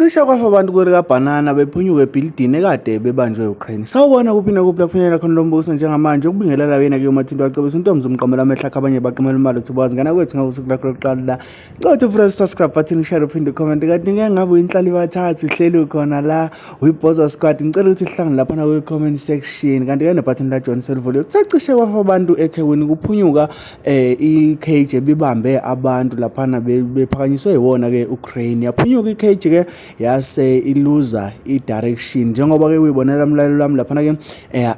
Kucishe kwafa abantu kwelika banana bephunyuka ebhilidini ekade bebanjwe uCrane. Sawubona kuphi nakuphi lapho ufunyela khona lo mbuso njengamanje ukubingelela wena ke umathinto wacebisa intombi zomqamela amehla akhe abanye baqimela imali uthubazi ngana kwethu ngakusuku lakho lokuqala la. Cothe futhi subscribe button share uphinde comment kanti ngeke ngabe uyinhlali bathathu uhleli khona la uyibhoza squad ngicela ukuthi sihlangane lapha na ku comment section kanti ke ne button la John Selvolio kucishe kwafa abantu eThekwini kuphunyuka iCage ebibambe abantu lapha na bephakanyiswe yiwona ke uCrane yaphunyuka iCage ke yase iluza i-direction njengoba ke uyibonela umlalelo lami lapha ke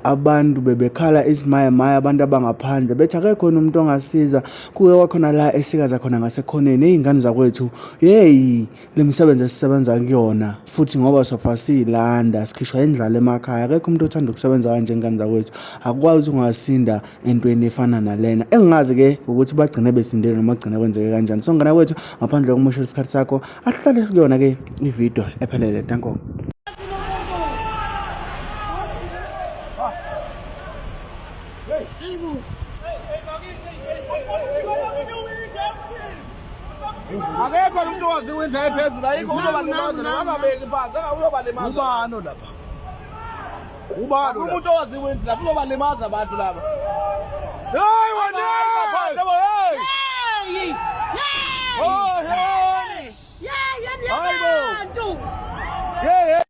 abantu bebekhala isimaya abantu abangaphandle bethi akekho umuntu ongasiza kuke kwakhona la esikaza khona ngasekhoneni izingane zakwethu hey lemisebenzi esisebenza kuyona futhi ngoba sofa silanda sikhishwa indlala emakhaya akekho umuntu othanda ukusebenza kanje ingane zakwethu akwazi ungasinda entweni efana nalena engazi ke ukuthi bagcine besindele noma bagcine kwenzeke kanjani so ngana kwethu ngaphandle kokumoshela isikhathi sakho asihlale sikuyona ke video ephelele danko akekho umuntu owaziwenza ephezulu ayikho uzobalimaza nababeki phansi uzobalimaza ubani lapha ubani umuntu owaziwenza lapha uzobalimaza abantu laba hey wena hey oh hey abantu hey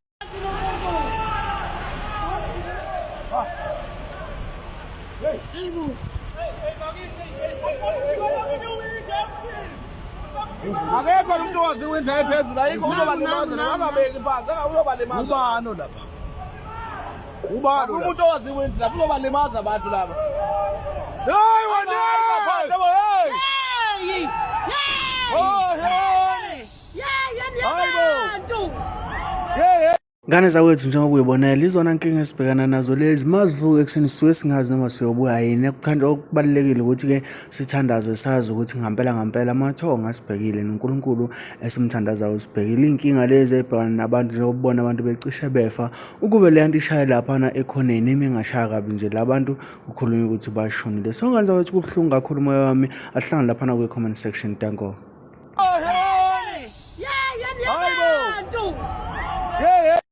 akekho umuntu owaziwenza ephezulu ayikho uzobalimaza nababeki phansi uzobalimaza ubani lapha ubani umuntu owaziwenza lapha uzobalimaza abantu laba hey wena hey oh abantu hey ngane zawethu njengoba uyibonela izona nkinga esibhekana nazo lezi mazivuka ekseni sisuke singazi noma siyobuya yini ekuthanda okubalekile ukuthi ke sithandaze sazi ukuthi ngampela amathonga asibhekile noNkulunkulu esimthandazayo sibhekile inkinga lezi ebhekana nabantu njengobona abantu becishe befa ukube le nto ishaye lapha na ekhoneni emingashaya kabi nje labantu ukhulunywa ukuthi bashonile so ngane zawethu kubhlungu kakhulu moya wami ahlangana lapha na ku comment section danko